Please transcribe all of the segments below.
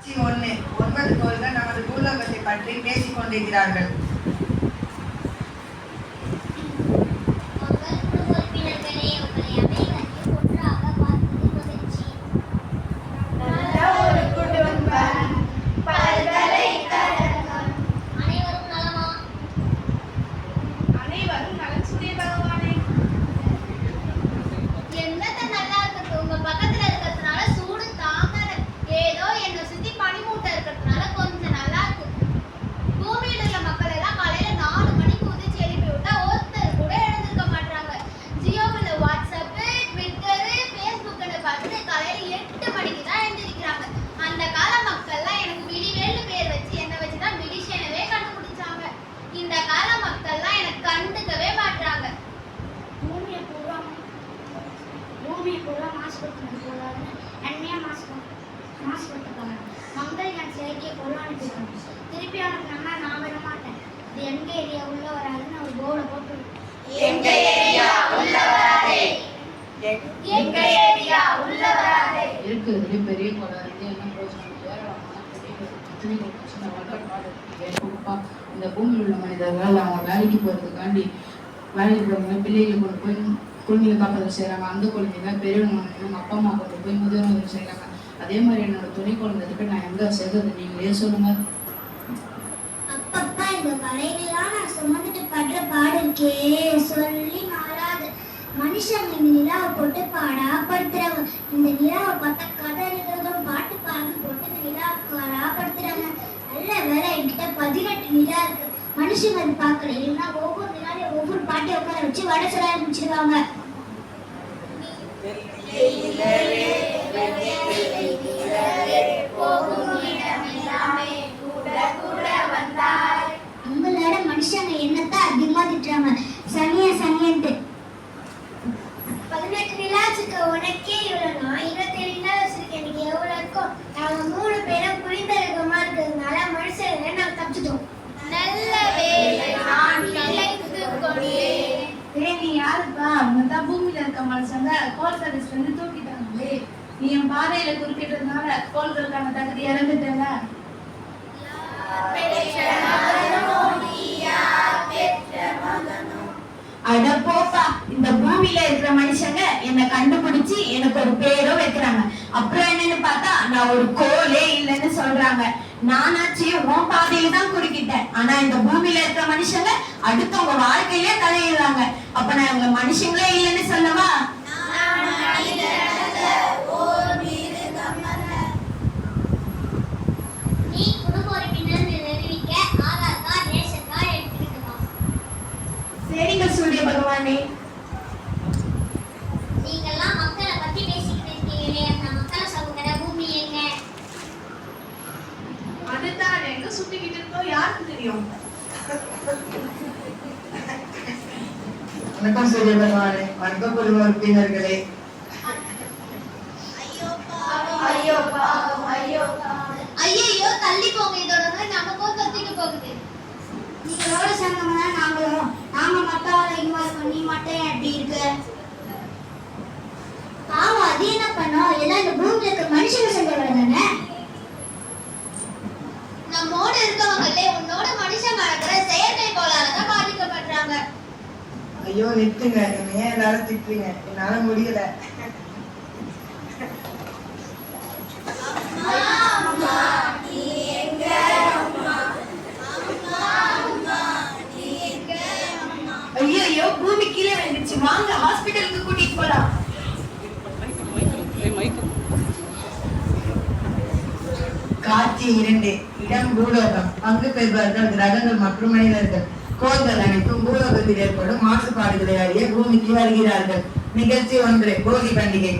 9 கோள்கள் நமது பூலோகத்தை பற்றி பேசிக் கொண்டிருக்கிறார்கள். திருப்பி அனுப்பினா நான் வர மாட்டேன். இது எங்க ஏரியா உள்ள வராதுன்னு ஒரு போர்டை போட்டு எங்க ஏரியா உள்ள வராதே, எங்க ஏரியா உள்ள வராதே. இருக்கிறதுலே பெரிய கொலை இருக்கு. என்ன பிரச்சனை ஏராளமான பெரிய பிரச்சனை வளர்ப்பா. இந்த பூமியில் உள்ள மனிதர்கள் அவங்க வேலைக்கு போறதுக்காண்டி வேலைக்கு போறவங்க பிள்ளைகளை கொண்டு போய் குழந்தைகளை காப்பதில் செய்யறாங்க. அந்த குழந்தைங்க பெரியவங்க அப்பா அம்மா கொண்டு போய் முதியோர்கள் செய்யறாங்க. அதே மாதிரி என்னோட துணை குழந்தைக்கு நான் எங்க சேர்ந்தது நீங்களே சொல்லுங்க. அப்பப்பா இந்த கலைகளெல்லாம் நான் சுமந்துட்டு படுற பாடு இருக்கே சொல்லி மாறாது. மனுஷங்க இந்த நிலாவை போட்டு பாடாப்படுத்துறாங்க. இந்த நிலாவை பார்த்தா கதை எழுதுறதும் பாட்டு பாடம் போட்டு இந்த நிலாவை பாடாப்படுத்துறாங்க. நல்ல வேலை என்கிட்ட 18 நிலா இருக்கு. மனுஷங்க அது பார்க்கல. இல்லைன்னா ஒவ்வொரு நிலாவையும் ஒவ்வொரு பாட்டையும் உட்கார வச்சு வடை சொல்ல ஆரம்பிச்சிருவாங்க. நம்மளோட மனுஷங்க என்னத்தான் அதிகமா திட்டுறாங்க, சனியா சனியன்ட்டு. 18 நிலா வச்சிருக்க உனக்கே இவ்வளோனா 27 நிலா வச்சிருக்க எனக்கு எவ்வளோ இருக்கும். நாங்க 3 பேரும் புரிந்தரகமா இருக்கிறதுனால மனுஷங்க நாங்க தப்பிச்சிட்டோம். நல்ல வேலை நான் நிலைத்துக் கொண்டேன். நீ யாருப்பா? அவங்கதான் பூமியில இருக்க மனுஷங்க கோல் சர்வீஸ்ல இருந்து தூக்கிட்டாங்களே. நீ என் பாதையில குறுக்கிட்டதுனால கோள்களுக்கான தகுதி இறந்துட்டல. அட போப்பா, இந்த பூமியில இருக்கிற மனுஷங்க என்னை கண்டுபிடிச்சு எனக்கு ஒரு பேரோ வைக்கிறாங்க. அப்புறம் என்னன்னு பார்த்தா நான் ஒரு கோலே இல்லைன்னு சொல்றாங்க. நானாச்சு உன் பாதையில தான் குறுக்கிட்டேன். ஆனா இந்த பூமியில இருக்கிற மனுஷங்க அடுத்தவங்க வாழ்க்கையிலே தலையிடுறாங்க. அப்ப நான் இவங்க மனுஷங்களே இல்லைன்னு சொல்லவா? சரிங்க சூரிய பகவானே. நீங்கெல்லாம் மக்களை பத்தி பேசிக்கிட்டு இருக்கீங்களே, அந்த மக்களை சொல்லுங்க, பூமி எங்க? அதுதான் எங்க சுத்திக்கிட்டு இருக்கோம் யாருக்கு தெரியும். வணக்கம் சூரிய பகவானே. வணக்கம் குழு உறுப்பினர்களே. ஐயோ தள்ளி போங்க. இதோட நமக்கும் கத்திட்டு போகுது. நீங்களோட சேர்ந்தவங்க நாங்களும். நாம மத்தவரை இன்வால்வ் பண்ணி மட்டும் எப்படி இருக்கு? பாவம், அது என்ன பண்ணோம்? எல்லாம் இந்த பூமியில இருக்க மனுஷங்க செஞ்சவங்க தானே. நம்மோட இருக்கவங்களே உன்னோட மனுஷன் நடக்கிற செயற்கை கோளாறுதான் பாதிக்கப்படுறாங்க. ஐயோ நிறுத்துங்க, என்ன ஏன் எல்லாரும் திட்டுறீங்க? என்னால முடியல. ஐயோ பூமி கீழே விழுந்துச்சு. வாங்க ஹாஸ்பிட்டலுக்கு கூட்டிட்டு போலாம். காட்சி 2. இடம் பூலோகம். பங்கு பெறுபவர்கள் கிரகங்கள் மற்றும் மனிதர்கள். கோள்கள் அனைத்தும் பூலோகத்தில் ஏற்படும் மாசுபாடுகளை அறிய பூமிக்கு வருகிறார்கள். நிகழ்ச்சி 1. போகி பண்டிகை.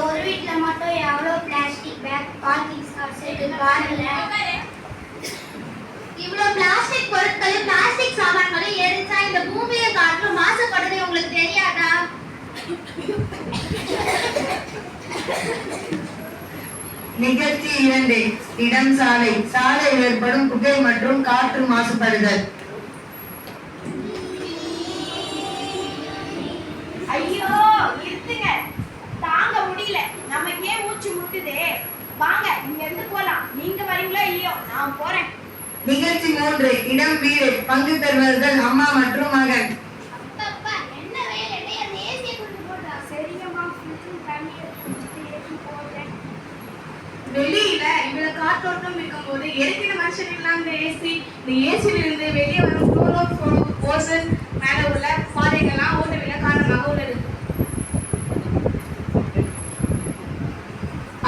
ஒரு வீட்டுல மட்டும் எவ்வளவு பிளாஸ்டிக் பேக் பாலித்தீன்ஸ் இருக்கு பாருங்க. இவ்வளவு பிளாஸ்டிக் பொருட்களும் பிளாஸ்டிக் சாமான்களும் எரிச்சா இந்த பூமியை காற்று மாசுபடுது. உங்களுக்கு தெரியாதா? நிகழ்ச்சி 2 இடம் சாலை. சாலையில் ஏற்படும் புகை மற்றும் காற்று மாசுபடுதல். ஐயோ நிறுத்துங்க, தாங்க முடியல, நமக்கே மூச்சு முட்டுதே. வாங்க இங்க இருந்து போலாம். நீங்க வரீங்களோ இல்லையோ, நான் போறேன். நிகழ்ச்சி 3 இடம் வீடு. பங்கு பெறுவர்கள் அம்மா மற்றும் மகன். அப்பா என்ன வேலை அந்த ஏசியை கொண்டு போடுறா. சரிங்கம்மா, தண்ணி எடுத்து போடுறேன். வெளியில இவ்வளவு காற்றோட்டம் இருக்கும் போது எரிக்கிற மனுஷன் இல்லாம இந்த ஏசியில இருந்து வெளியே வரும் குளோரோஃபோர்சஸ் மேல உள்ள பாதைகள்லாம் ஓட்டவில்லை காரணமாக உள்ளது.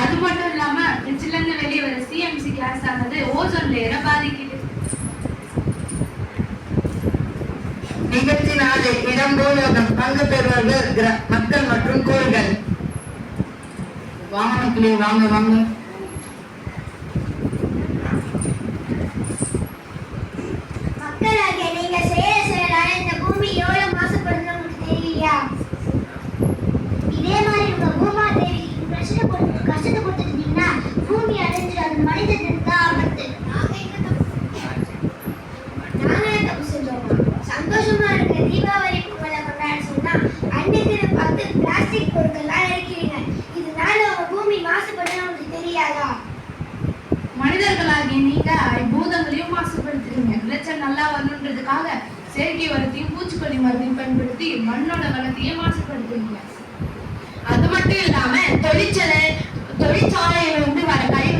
அது மட்டும் இல்லாம ஃப்ரிட்ஜ்ல இருந்து வெளியே வர சிஎம்சி கேஸ் ஆனது ஓசோன் லேயரை பாதிக்குது. நிகழ்ச்சி 4 இடம் பூலோகம். பங்கு பெறுவர்கள் மக்கள் மற்றும் கோள்கள். வாங்க மக்களே, வாங்க வாங்க. மக்களாகிய நீங்க செய்யற செயலால இந்த பூமி எவ்வளவு மாசுபடுதுன்னு உங்களுக்கு தெரியலையா? இதே மாதிரி உங்க பூமா தேவிக்கு கஷ்டத்தை கொடுத்துட்டீங்கன்னா பூமி அழிஞ்சு அது மனிதனுக்கு தான் ஆபத்து. நாங்க என்ன தப்பு செஞ்சோம்? சந்தோஷமா இருக்க தீபாவளி பொங்கலை கொண்டாட சொன்னா அன்னைக்கு 10 பிளாஸ்டிக் பொருட்கள்லாம் இறக்கிறீங்க. இதனால உங்க பூமி மாசுபடுதுன்னு உங்களுக்கு தெரியாதா? மனிதர்களாகிய நீங்க பூதங்களையும் மாசுபடுத்துறீங்க. விளைச்சல் நல்லா வரணுன்றதுக்காக செயற்கை உரத்தையும் பூச்சிக்கொல்லி மருந்தையும் பயன்படுத்தி மண்ணோட வளத்தையும் மாசுபடுத்துறீங்க. அது மட்டும் இல்லாம தொழிற்சாலையில இருந்து வர